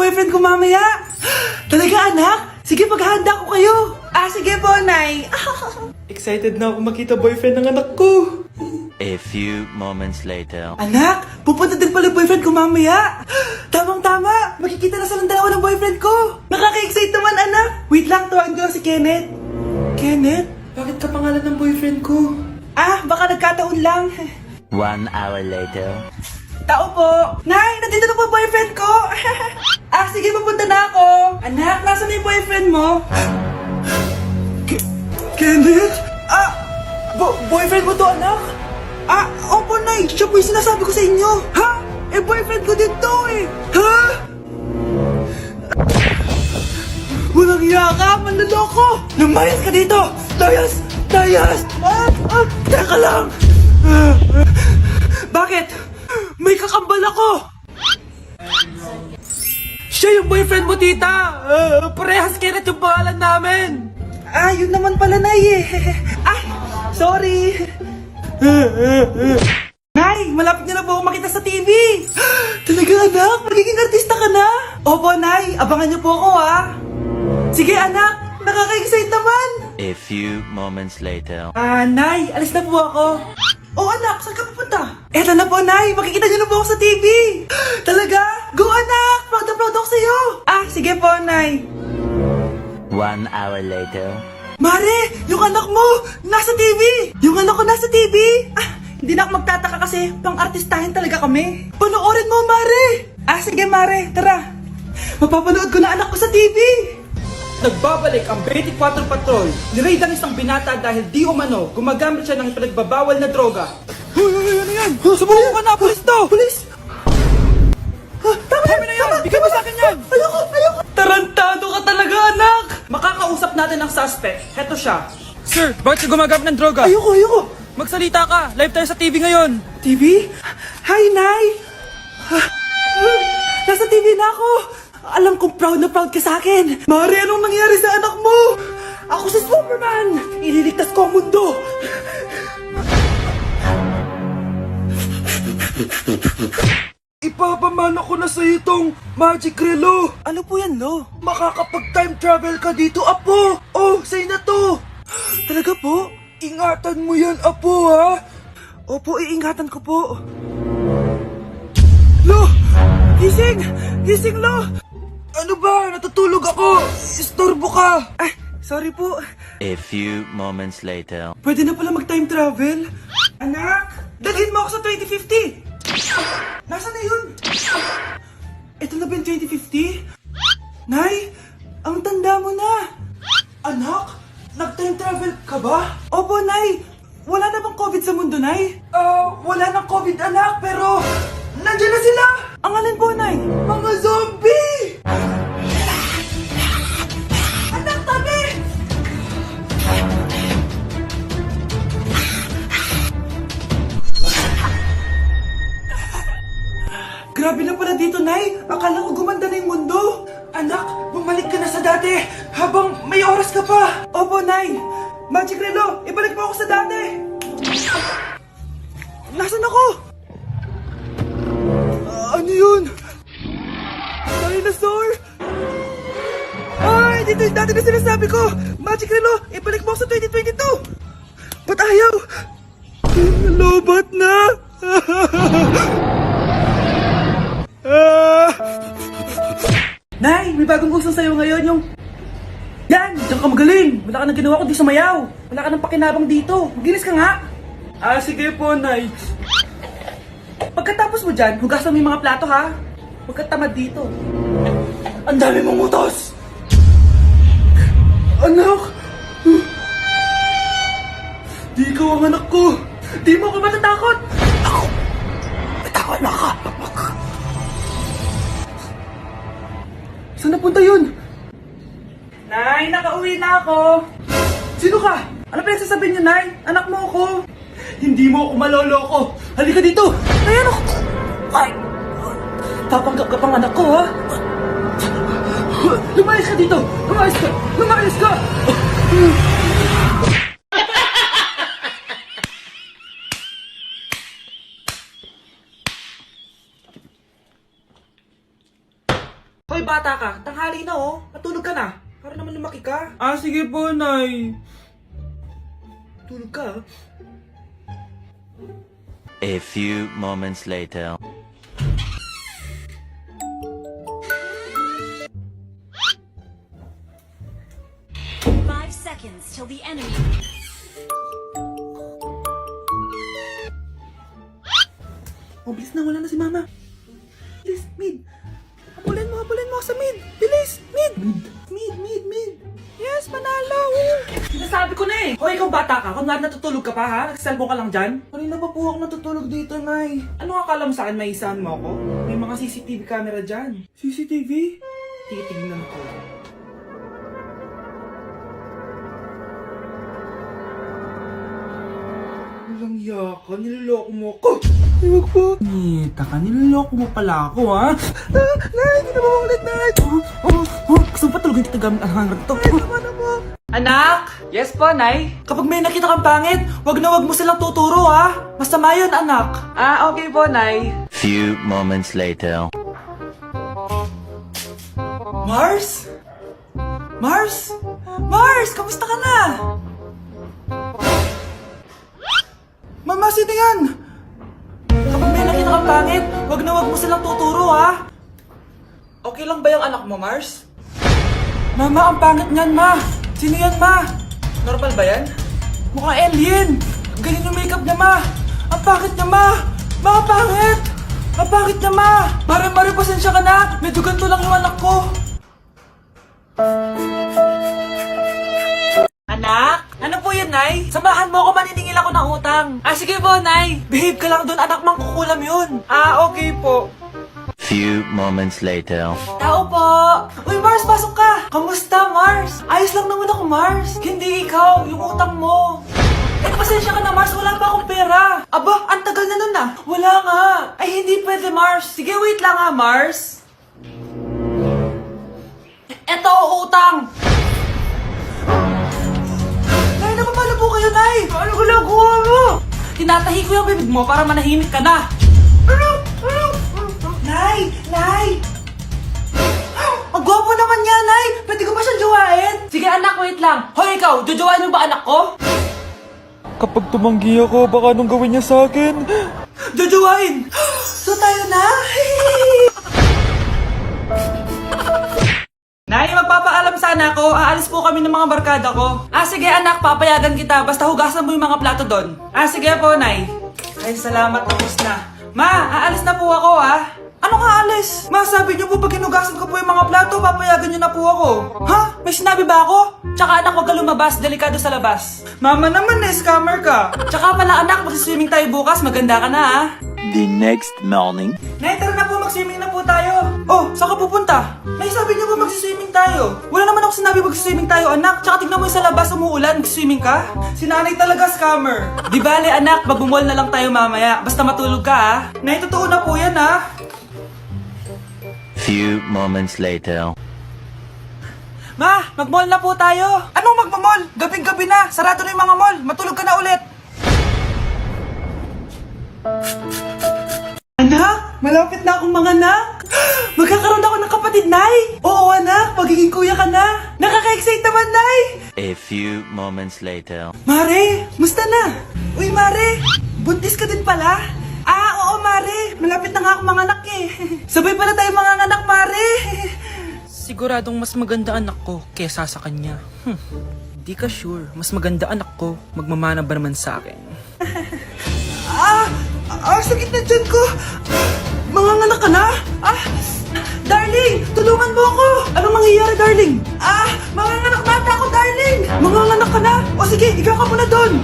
boyfriend ko mamaya. Talaga, anak? Sige, paghahanda ko kayo. Sige po, Nay. Excited na ako makita boyfriend ng anak ko. A few moments later. Anak, pupunta din pala boyfriend ko mamaya. Tamang-tama, makikita na silang dalawa ng boyfriend ko. Nakaka-excite naman, anak. Wait lang, tuwan ko si Kenneth. Kenneth? Bakit ka pangalan ng boyfriend ko? Baka nagkataon lang. 1 hour later. Tao po. Nay, nandito na po boyfriend ko. Sige, pupunta na ako. Anak, nasa na yung boyfriend mo? Kenneth? Boyfriend mo to, anak? Opo, Nay. Siya po yung sinasabi ko sa inyo. Ha? Boyfriend ko din to eh. Ha? Walang iya ka, manloloko. Lumayas ka dito. Layas! Layas! Teka lang. Bakit? May kakambal ako. Siya yung boyfriend mo, tita. Parehas Kenneth yung pangalan namin. Yun naman pala, Nay eh. Sorry. Nay, malapit niyo na po ako makita sa TV. Talaga, anak? Magiging artista ka na? Opo, Nay. Abangan niyo po ako, ha? Sige, anak. Nakaka-excite naman. A few moments later. Nay, alis na po ako. Anak, saan ka pupunta? Eto na po, Nay. Makikita niyo na po ako sa TV. Talaga? Go, anak. Proud na proud ako sa'yo. Sige po, Nay. 1 hour later. Mare, yung anak mo, nasa TV! Yung anak ko nasa TV! Hindi na ako magtataka kasi pang-artistahin talaga kami. Panoorin mo, Mare! Sige, Mare, tara. Mapapanood ko na anak ko sa TV! Nagbabalik ang 24 Patrol. Niraid ang isang binata dahil di umano gumagamit siya ng pinagbabawal na droga. Ano yan? Subukan ka na, pulis to! Pulis! Tama na yan! Bigay mo sa akin yan! Ayoko! Tarantado ka talaga, anak! Makakausap natin ang suspect. Heto siya. Sir, bakit ka gumagamit ng droga? Ayoko! Magsalita ka! Live tayo sa TV ngayon! TV? Hi, Nay! Nasa TV na ako! Alam kong proud na proud ka sa akin! Mari, anong nangyari sa anak mo? Ako si Superman! Ililigtas ko ang mundo! Ipapamana ko na sa itong Magic Relo! Ano po yan, Lo? Makakapag-time travel ka dito, Apo! Sa'yo na to! Talaga po? Ingatan mo yan, Apo, ha? Opo, iingatan ko po. Lo! Gising! Gising, Lo! Ano ba? Natutulog ako! Istorbo ka! Sorry po. A few moments later. Pwede na pala mag-time travel? Anak! Dalhin mo ako sa 2050! Nasaan na yun? Ito na ba yung 2050? Nay! Ang tanda mo na! Anak! Nag-time travel ka ba? Opo, Nay! Wala na bang COVID sa mundo, Nay? Wala nang COVID, anak, pero nandiyan na sila! Ang alin po, Nay? Mga zombie! Anak, tabi! Grabe na pala dito, Nay. Akala ko gumanda na yung mundo. Anak, bumalik ka na sa dati habang may oras ka pa. Opo, Nay. Magic Relo, ibalik mo ako sa dati. Nasaan ako? Ano yun? Dinosaur? Dito yung dati na sinasabi ko. Magic Relo, ibalik mo ako sa 2022. Ba't ayaw? Lobat na. Nay, may bagong gusto sa'yo ngayon yung... Yan! Diyan ka magaling! Wala ka nang ginawa kundi sumayaw! Wala ka nang pakinabang dito! Maginis ka nga! Sige po, Nay. Pagkatapos mo dyan, hugasan mo yung mga plato, ha? Huwag ka tamad dito. Ang dami mong utos! Anak! Di ikaw ang anak ko! Di mo ako matatakot! Ako! Matakot na ka! Saan napunta yun? Nay, nakauwi na ako. Sino ka? Ano pinagsasabi niyo, Nay? Anak mo ako. Hindi mo ako maloloko. Halika dito. Ay, ano? Ay! Tapanggap ka pang anak ko, ha? Lumayas ka dito. Lumayas ka. Lumayas ka. Hoy, bata ka. Tanghali na oh. Matulog ka na. Para naman lumaki ka. Ah, sige po, Nay. Tulog ka. A few moments later. Five seconds till the enemy. Oh, bilis na. Wala na si Mama. Bilis, mid. Habulin mo ako sa mid. Bilis, mid. Mid. Yes, manalo. Sinasabi ko na eh. Hoy, ikaw bata ka. Kung natutulog ka pa ha? Nagsiselfon ka lang dyan? Kanina pa po ako natutulog dito, Nay. Ano akala mo sa akin, maisahan mo ako? May mga CCTV camera dyan. CCTV? Titignan ko. Walang yaka, niloloko mo ako. Huwag po. Nita ka, niloloko mo pala ako, ha? Nay, hindi na mo ulit, Nay. Gusto mo pa tulogin kita gamit ang hangar to? Nay, tama na mo. Anak! Yes po, Nay? Kapag may nakita kang pangit, wag mo silang tuturo, ha? Masama yun, anak. Ah, okay po, Nay. Few moments later. Mars? Mars? Mars, kamusta ka na? Mama, sino yan? Kapag may nakita kang pangit, wag mo silang tuturo, ha? Okay lang ba yung anak mo, Mars? Mama, ang pangit niyan, Ma. Sino yan, Ma? Normal ba yan? Mukhang alien. Ganyan yung makeup niya, Ma. Ang pangit niya, Ma. Mga pangit. Ang pangit niya, Ma. Mare, pasensya ka na. Medyo ganito lang yung anak ko. Anak? Ano po yan, Nay? Samahan mo ako, maniningil ako ng utang. Ah, sige po, Nay. Behave ka lang dun, anak, mangkukulam yun. Ah, okay po. Few moments later. Tao po! Uy, Mars, pasok ka! Kamusta, Mars? Ayos lang naman ako, Mars. Hindi ikaw, yung utang mo. Pasensya ka na, Mars. Wala pa akong pera. Aba, ang tagal na nun ah. Wala nga. Ay, hindi pwede, Mars. Sige, wait lang ha, Mars. Eto, utang. Nay, napapala po kayo, Nay. Ano ginagawa mo? Tinatahi ko yung bibig mo para manahimik ka na. Nay! Ang gwapo naman niya, Nay! Pwede ko ba siyang jowain? Sige, anak, wait lang. Hoy, ikaw, jojowain mo ba anak ko? Kapag tumanggi ako, baka anong gawin niya sa akin? Jojowain! So tayo na? Nay, magpapaalam sana ako. Aalis po kami ng mga barkada ko. Ah, sige anak, papayagan kita. Basta hugasan mo yung mga plato doon. Ah, sige po, Nay. Ay, salamat, tapos na. Ma, aalis na po ako, ah. Ano nga alis? Ma, sabi niyo po pag hinugasan ko po yung mga plato, papayagan niyo na po ako. Ha? May sinabi ba ako? Tsaka anak, huwag ka lumabas. Delikado sa labas. Mama naman, scammer ka. Tsaka pala anak, magsiswimming tayo bukas. Maganda ka na, ah. The next morning. Nay, tara na po, magswimming na po tayo. Oh, saan ka pupunta? Nay, sabi niyo po magsiswimming tayo. Wala naman ako sinabi magsiswimming tayo, anak. Tsaka tignan mo yung sa labas, umuulan, magsiswimming ka. Si nanay talaga scammer. Di bale, anak, magbumol na lang tayo mamaya. Basta matulog ka, ah. Nay, totoo na po yan, ah. Few moments later. Ma, mag-mall na po tayo. Anong magmamall? Gabing-gabi na. Sarado na yung mga mall. Matulog ka na ulit. Anak, malapit na akong mga anak. Magkakaroon ako ng kapatid, Nay. Oo, anak. Magiging kuya ka na. Nakaka-excite naman, Nay. A few moments later. Mare, musta na? Uy, Mare, buntis ka din pala? Ah, oo, Mare. Malapit na nga akong mga anak eh. Sabay pala tayo mga anak, Mare. Siguradong mas maganda anak ko kesa sa kanya. Di ka sure. Mas maganda anak ko. Magmamana ba naman sa akin? Sakit na dyan ko. Manganganak ka na? Darling, tulungan mo ako. Anong nangyayari, darling? Manganganak na ata ako, darling. Manganganak ka na? O sige, higa ka muna doon.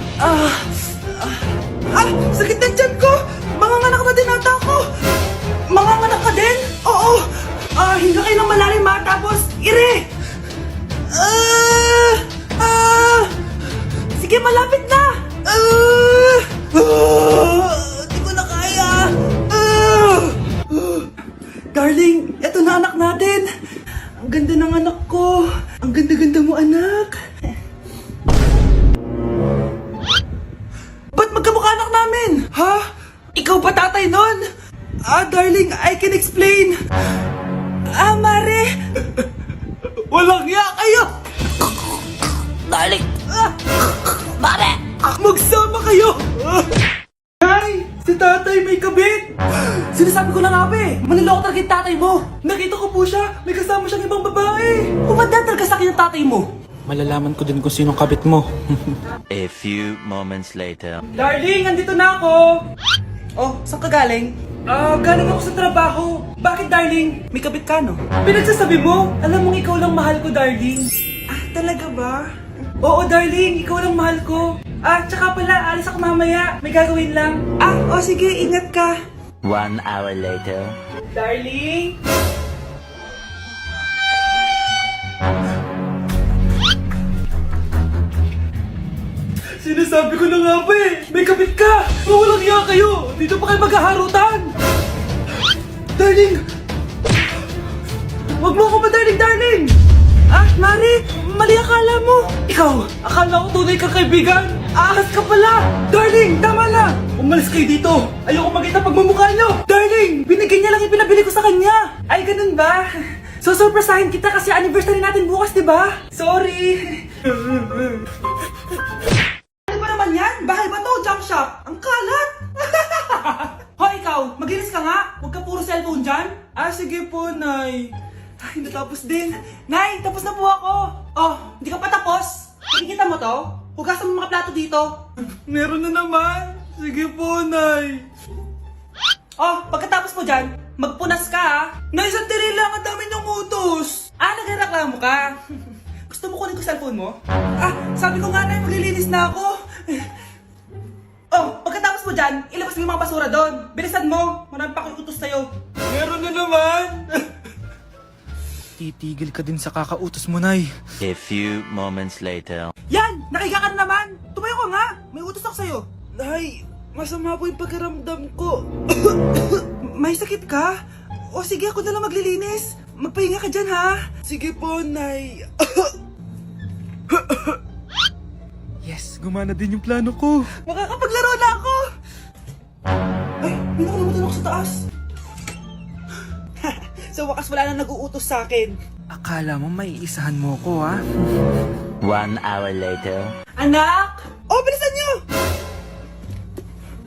Sakit na dyan ko. Manganganak na din ata ako. Manganganak ka din? Oo. Hinga kayo ng malalim, ha? Tapos, ire. Sige, malapit na. Di ko na kaya. Darling, eto na anak natin. Ang ganda ng anak ko. Ang ganda-ganda mo, anak. Ba't magkamukha anak namin? Ha? Ikaw ba tatay nun? Darling, I can explain. Mare, Niloloko talaga yung tatay mo. Nakita ko po siya. May kasama siyang ibang babae. Humanda talaga sa akin yung tatay mo. Malalaman ko din kung sinong kabit mo. A few moments later. Darling, andito na ako. Oh, saan ka galing? Galing ako sa trabaho. Bakit, darling? May kabit ka, no? Pinagsasabi mo? Alam mong ikaw lang mahal ko, darling. Ah, talaga ba? Oo, darling. Ikaw lang mahal ko. Tsaka pala, alis ako mamaya. May gagawin lang. Sige. Ingat ka. 1 hour later. Darling? Sinasabi ko na nga ba eh! May kabit ka! Walang iya kayo! Dito pa kayo maghaharutan! Darling! Wag mo ako ba, darling! Mari! Mali akala mo! Ikaw! Akala ko tunay kang kaibigan! Ahas ka pala! Darling! Tama na! Umalis kayo dito! Ayoko makita pagmumukha nyo! Darling! Binigyan niya lang yung pinabili ko sa kanya! Ay, ganun ba? So, surpresahin kita kasi anniversary natin bukas, di ba? Sorry! Ano ba naman yan? Bahay ba to? Junk shop? Ang kalat! Hoy, ikaw! Magilis ka nga! Huwag ka puro cellphone dyan! Sige po, Nay. Ay, natapos din. Nay, tapos na po ako. Oh, hindi ka pa tapos? Nakikita mo to? Hugasan mo mga plato dito. Meron na naman. Sige po, Nay. Oh, pagkatapos mo dyan, magpunas ka ha. Nay, sandali lang. Ang dami niyong utos. Nagreklamo ka. Gusto mo kunin ko cellphone mo? Sabi ko nga, Nay, maglilinis na ako. Oh, pagkatapos mo dyan, ilabas mo yung mga basura doon. Bilisan mo. Marami pa akong utos sa'yo. Meron na naman. Titigil ka din sa kakautos mo, Nay. A few moments later. Yan! Nakiga ka na naman! Tumayo ka nga! May utos ako sa'yo. Nay, masama po yung pagkaramdam ko. May sakit ka? O sige, ako na lang maglilinis. Magpahinga ka dyan, ha? Sige po, Nay. Yes, gumana din yung plano ko. Makakapaglaro na ako! Ay, may nakalimutan ako sa taas. Sa wakas wala na nag-uutos sa akin. Akala mo may isahan mo ko, ha? 1 hour later. Anak! Oh, bilisan niyo!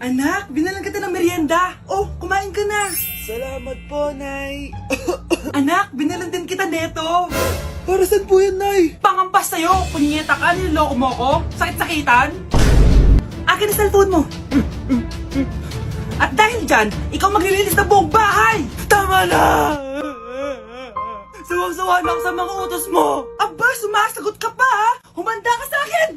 Anak, binalan kita ng merienda. Oh, kumain ka na. Salamat po, Nay. Anak, binalan din kita neto. Para saan po yan, Nay? Pangampas sa'yo. Punyeta ka, niloloko mo ko. Sakit-sakitan. Akin ang cellphone mo. At dahil dyan, ikaw maglilinis ng buong bahay. Tama na! Sawang-sawa na ako sa mga utos mo. Aba, sumasagot ka pa ha? Humanda ka sa akin!